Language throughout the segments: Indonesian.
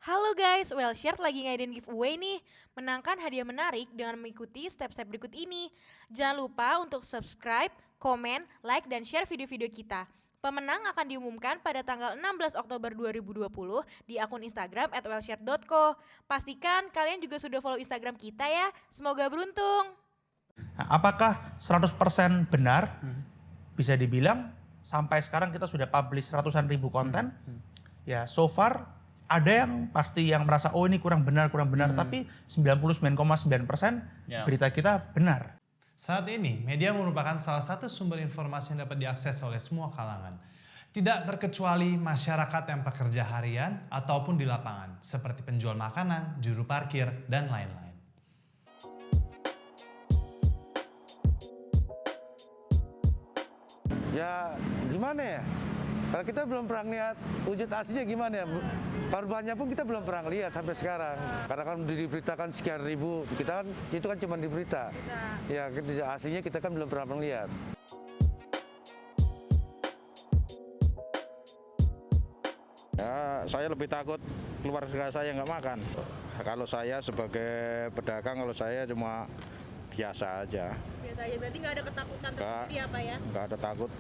Halo guys, Wellshare lagi ngadain giveaway nih. Menangkan hadiah menarik dengan mengikuti step-step berikut ini. Jangan lupa untuk subscribe, komen, like, dan share video-video kita. Pemenang akan diumumkan pada tanggal 16 Oktober 2020 di akun Instagram @wellshare.co. Pastikan kalian juga sudah follow Instagram kita ya. Semoga beruntung. Nah, apakah 100% benar? Bisa dibilang sampai sekarang kita sudah publish ratusan ribu konten. Ya, so far ada yang pasti yang merasa oh ini kurang benar, tapi 99,9% berita kita benar. Saat ini, media merupakan salah satu sumber informasi yang dapat diakses oleh semua kalangan. Tidak terkecuali masyarakat yang pekerja harian ataupun di lapangan, seperti penjual makanan, juru parkir, dan lain-lain. Ya gimana ya, kalau kita belum pernah lihat wujud aslinya gimana ya, korbannya pun kita belum pernah lihat sampai sekarang. Karena kan diberitakan sekian ribu, kita kan itu kan cuma di berita. Ya aslinya kita kan belum pernah lihat. Ya, saya lebih takut keluarga saya nggak makan. Kalau saya sebagai pedagang, kalau saya cuma biasa aja. Biasa aja, berarti nggak ada ketakutan tersendiri ya Pak ya? Nggak ada takut.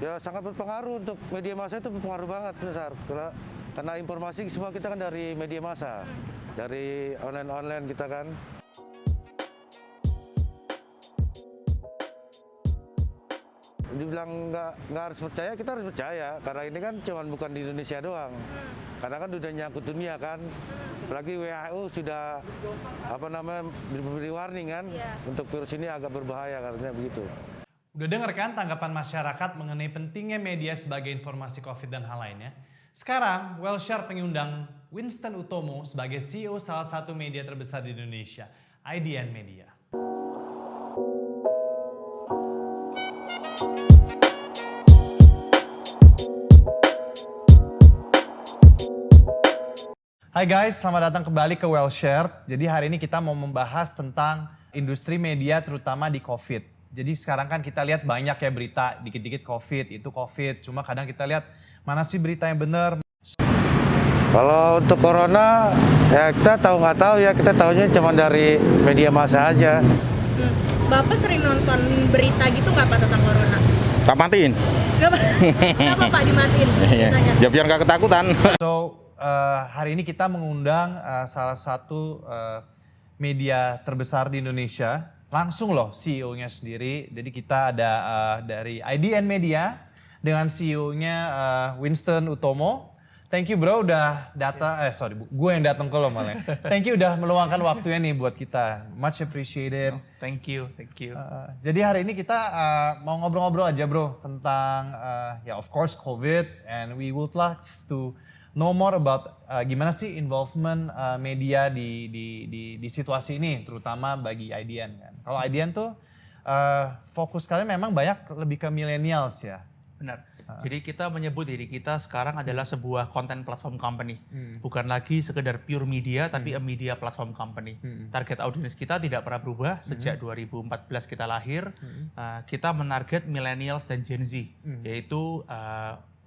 Ya sangat berpengaruh untuk media massa, itu berpengaruh banget besar. Karena informasi semua kita kan dari media massa, dari online kita kan. Dibilang nggak harus percaya, kita harus percaya karena ini kan cuman bukan di Indonesia doang. Karena kan udah nyangkut dunia kan. Apalagi WHO sudah beri warning kan untuk virus ini agak berbahaya katanya begitu. Udah dengar kan tanggapan masyarakat mengenai pentingnya media sebagai informasi COVID dan hal lainnya? Sekarang, Wellshare mengundang Winston Utomo sebagai CEO salah satu media terbesar di Indonesia, IDN Media. Hai guys, selamat datang kembali ke Wellshare. Jadi hari ini kita mau membahas tentang industri media terutama di COVID. Jadi sekarang kan kita lihat banyak ya berita, dikit-dikit COVID, itu COVID. Cuma kadang kita lihat mana sih berita yang benar. Kalau untuk corona, ya kita nggak tahu ya, kita tahunya cuma dari media massa aja. Bapak sering nonton berita gitu nggak Pak tentang corona? Tak matiin. Kenapa Pak dimatiin? Ya biar nggak ketakutan. So, hari ini kita mengundang salah satu media terbesar di Indonesia. Langsung loh CEO-nya sendiri. Jadi kita ada dari IDN Media dengan CEO-nya Winston Utomo. Thank you bro udah datang, gue yang datang ke lo malah. Thank you udah meluangkan waktunya nih buat kita. Much appreciated. Thank you. Jadi hari ini kita mau ngobrol-ngobrol aja bro tentang ya of course COVID, and we would like to know more about gimana sih involvement media di situasi ini, terutama bagi IDN kan. Kalau IDN tuh fokus kalian memang banyak lebih ke millennials ya. Benar. Jadi kita menyebut diri kita sekarang adalah sebuah content platform company. Bukan lagi sekedar pure media, tapi a media platform company. Target audiens kita tidak pernah berubah sejak 2014 kita lahir. Kita menarget millennials dan Gen Z, yaitu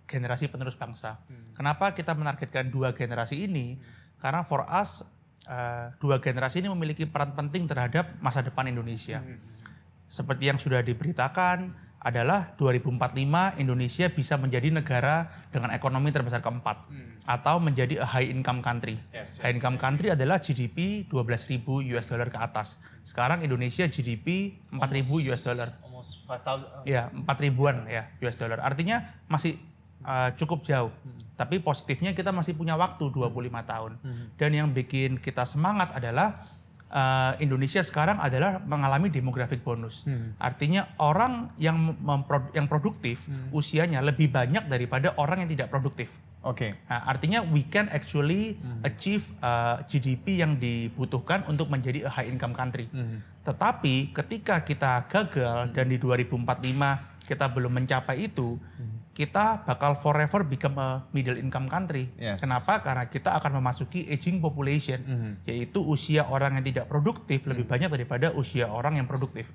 generasi penerus bangsa. Kenapa kita menargetkan dua generasi ini? Karena for us, dua generasi ini memiliki peran penting terhadap masa depan Indonesia. Seperti yang sudah diberitakan, adalah 2045 Indonesia bisa menjadi negara dengan ekonomi terbesar keempat. Atau menjadi a high income country. High income country adalah GDP 12.000 US dollar ke atas. Sekarang Indonesia GDP 4.000 US dollar. Almost 5,000. Ya, 4.000-an ya US dollar. Artinya masih cukup jauh. Tapi positifnya kita masih punya waktu 25 tahun. Dan yang bikin kita semangat adalah Indonesia sekarang adalah mengalami demographic bonus. Artinya orang yang produktif usianya lebih banyak daripada orang yang tidak produktif. Oke. Nah, artinya we can actually achieve GDP yang dibutuhkan untuk menjadi a high income country. Tetapi ketika kita gagal dan di 2045 kita belum mencapai itu, kita bakal forever become a middle income country. Kenapa? Karena kita akan memasuki aging population, yaitu usia orang yang tidak produktif lebih banyak daripada usia orang yang produktif.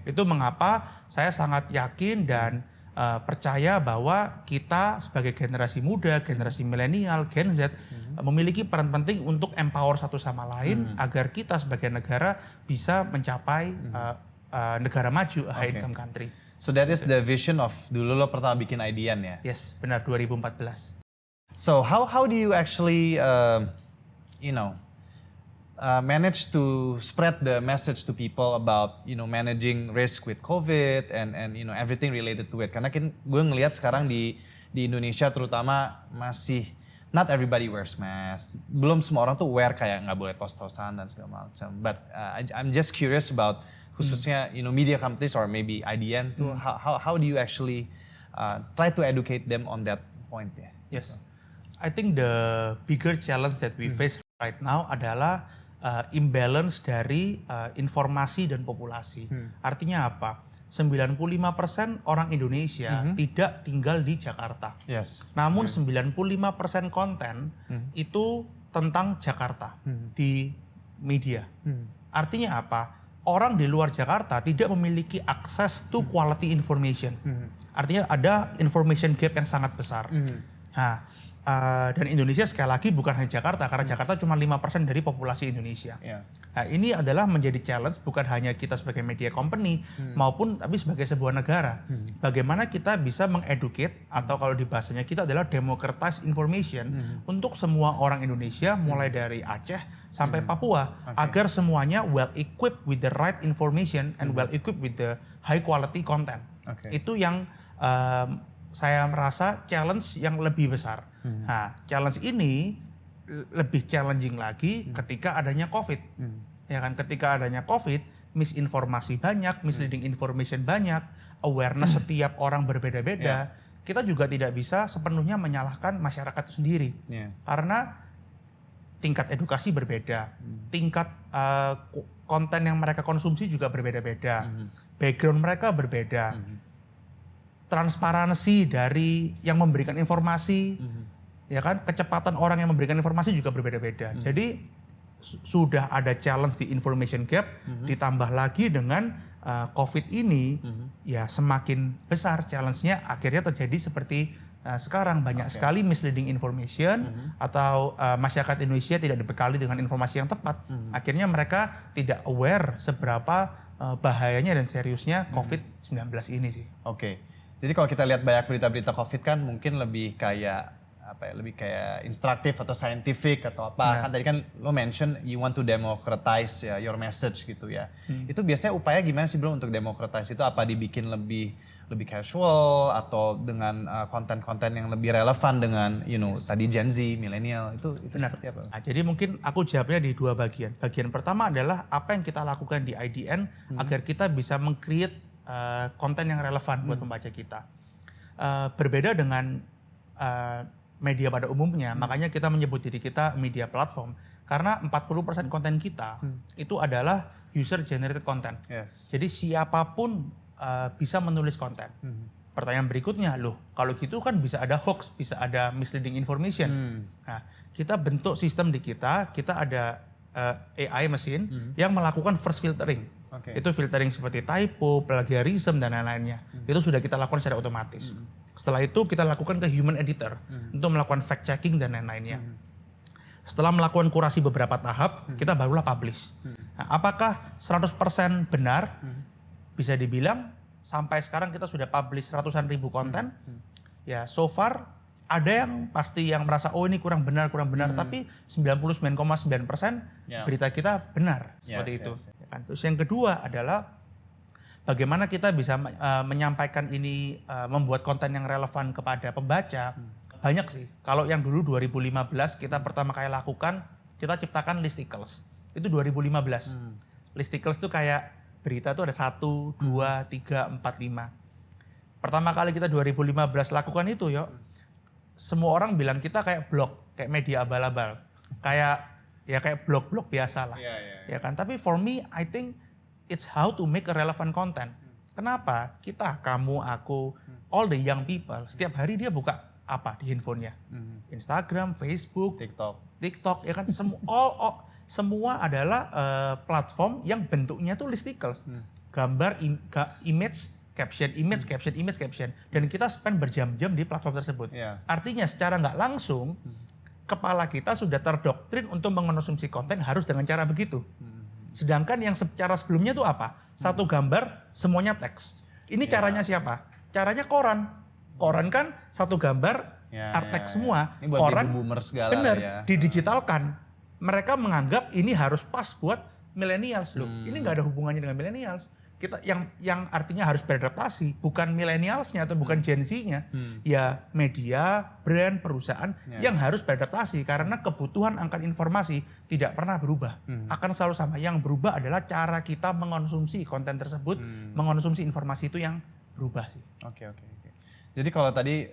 Itu mengapa saya sangat yakin dan percaya bahwa kita sebagai generasi muda, generasi milenial, Gen Z memiliki peran penting untuk empower satu sama lain agar kita sebagai negara bisa mencapai negara maju, a high income country. So that is the vision of dulu lo pertama bikin IDN ya. Yes, benar 2014. So how do you actually manage to spread the message to people about managing risk with COVID and everything related to it? Karena gue ngelihat sekarang di Indonesia terutama masih not everybody wears mask. Belum semua orang tuh wear kayak nggak boleh tos-tosan dan segala macam. But I'm just curious about khususnya media companies or maybe IDN tuh how do you actually try to educate them on that point ya? Yes, I think the bigger challenge that we face right now adalah imbalance dari informasi dan populasi. Artinya apa? 95% orang Indonesia tidak tinggal di Jakarta. Yes. Namun 95% konten itu tentang Jakarta di media. Artinya apa? Orang di luar Jakarta tidak memiliki akses to quality information. Artinya ada information gap yang sangat besar. Nah, dan Indonesia sekali lagi bukan hanya Jakarta, karena Jakarta cuma 5% dari populasi Indonesia. Yeah. Nah, ini adalah menjadi challenge bukan hanya kita sebagai media company, maupun tapi sebagai sebuah negara. Bagaimana kita bisa mengeducate, atau kalau di bahasanya kita adalah democratize information untuk semua orang Indonesia, mulai dari Aceh sampai Papua, agar semuanya well equipped with the right information and well equipped with the high quality content. Itu yang saya merasa challenge yang lebih besar. Nah, challenge ini lebih challenging lagi ketika adanya COVID. Ya kan, ketika adanya COVID, misinformasi banyak, misleading information banyak, awareness setiap orang berbeda-beda. Kita juga tidak bisa sepenuhnya menyalahkan masyarakat itu sendiri. Karena tingkat edukasi berbeda, tingkat konten yang mereka konsumsi juga berbeda-beda, background mereka berbeda, transparansi dari yang memberikan informasi, ya kan, kecepatan orang yang memberikan informasi juga berbeda-beda. Jadi sudah ada challenge di information gap, ditambah lagi dengan COVID ini, ya semakin besar challenge-nya, akhirnya terjadi seperti sekarang banyak sekali misleading information atau masyarakat Indonesia tidak dibekali dengan informasi yang tepat. Akhirnya mereka tidak aware seberapa bahayanya dan seriusnya COVID-19 ini sih. Oke. Jadi kalau kita lihat banyak berita-berita COVID kan mungkin lebih kayak lebih kayak instruktif atau scientific atau apa. Kan tadi kan lo mention you want to democratize ya, your message gitu ya. Itu biasanya upaya gimana sih bro untuk democratize itu? Apa dibikin lebih casual atau dengan konten-konten yang lebih relevan dengan tadi Gen Z, milenial itu seperti apa? Nah, jadi mungkin aku jawabnya di dua bagian. Bagian pertama adalah apa yang kita lakukan di IDN agar kita bisa meng-create konten yang relevan buat pembaca kita. Berbeda dengan media pada umumnya, makanya kita menyebut diri kita media platform, karena 40% konten kita itu adalah user generated content. Jadi siapapun bisa menulis konten. Pertanyaan berikutnya, loh kalau gitu kan bisa ada hoax, bisa ada misleading information. Nah, kita bentuk sistem di kita ada AI mesin yang melakukan first filtering. Itu filtering seperti typo, plagiarism, dan lain-lainnya. Itu sudah kita lakukan secara otomatis. Setelah itu kita lakukan ke human editor untuk melakukan fact checking dan lain-lainnya. Setelah melakukan kurasi beberapa tahap, kita barulah publish. Nah, apakah 100% benar? Bisa dibilang sampai sekarang kita sudah publish ratusan ribu konten. Ya, so far ada yang pasti yang merasa oh ini kurang benar, tapi 99,9% berita kita benar seperti itu. Ya kan? Terus yang kedua adalah bagaimana kita bisa menyampaikan ini, membuat konten yang relevan kepada pembaca. Banyak sih. Kalau yang dulu 2015 kita pertama kali lakukan, kita ciptakan listicles. Itu 2015. Listicles itu kayak berita itu ada 1, 2, 3, 4, 5. Pertama kali kita 2015 lakukan itu semua orang bilang kita kayak blog, kayak media abal-abal. Kayak blog-blog biasa lah. Ya kan? Tapi for me, I think it's how to make a relevant content. Kenapa? Kita, kamu, aku, all the young people, setiap hari dia buka apa di handphonenya? Instagram, Facebook, TikTok, ya kan? Semua adalah platform yang bentuknya tuh listicles. Gambar, image, caption, image, caption, image, caption. Dan kita spend berjam-jam di platform tersebut. Iya. Artinya secara nggak langsung, kepala kita sudah terdoktrin untuk mengonsumsi konten harus dengan cara begitu. Sedangkan yang secara sebelumnya itu apa? Satu gambar, semuanya teks. Ini caranya siapa? Caranya koran. Koran kan satu gambar, art text semua. Ini buat Koran, baby boomer segala bener, ya. didigitalkan. Mereka menganggap ini harus pas buat millennials loh. Ini nggak ada hubungannya dengan millennials. Kita yang artinya harus beradaptasi, bukan millennialsnya atau bukan Gen Z-nya. Ya media, brand, perusahaan yang harus beradaptasi karena kebutuhan akan informasi tidak pernah berubah. Akan selalu sama. Yang berubah adalah cara kita mengonsumsi konten tersebut, mengonsumsi informasi itu yang berubah sih. Oke. Jadi kalau tadi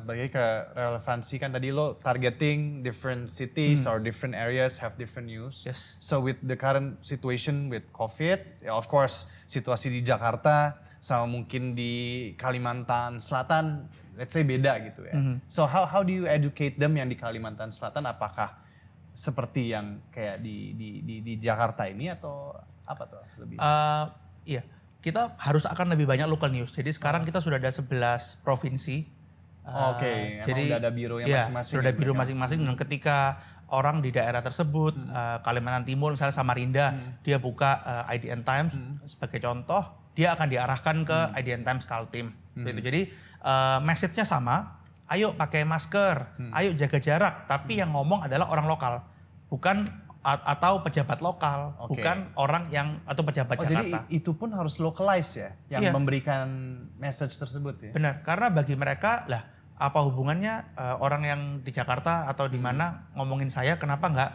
bagi ke relevansi kan tadi lo targeting different cities or different areas have different news. Yes. So with the current situation with COVID, ya of course situasi di Jakarta sama mungkin di Kalimantan Selatan, let's say beda gitu ya. So how do you educate them yang di Kalimantan Selatan? Apakah seperti yang kayak di Jakarta ini atau apa tuh lebih? Iya. Kita harus akan lebih banyak local news. Jadi sekarang kita sudah ada 11 provinsi. Oke, jadi udah ada bironya masing-masing. Sudah ada biro masing-masing. Dan ketika orang di daerah tersebut, Kalimantan Timur misalnya Samarinda, dia buka IDN Times sebagai contoh, dia akan diarahkan ke IDN Times Kaltim. Gitu. Jadi message-nya sama, ayo pakai masker, ayo jaga jarak. Tapi yang ngomong adalah orang lokal, bukan atau pejabat lokal, bukan orang yang atau pejabat Jakarta. Jadi itu pun harus localize ya, yang memberikan message tersebut ya. Benar, karena bagi mereka lah apa hubungannya orang yang di Jakarta atau di mana ngomongin saya, kenapa nggak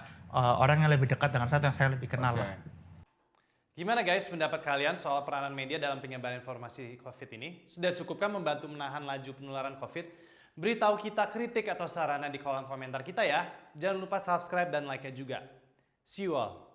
orang yang lebih dekat dengan saya yang saya lebih kenal lah. Gimana guys pendapat kalian soal peranan media dalam penyebaran informasi COVID ini? Sudah cukupkah membantu menahan laju penularan COVID? Beritahu kita kritik atau sarannya di kolom komentar kita ya. Jangan lupa subscribe dan like-nya juga. See you all.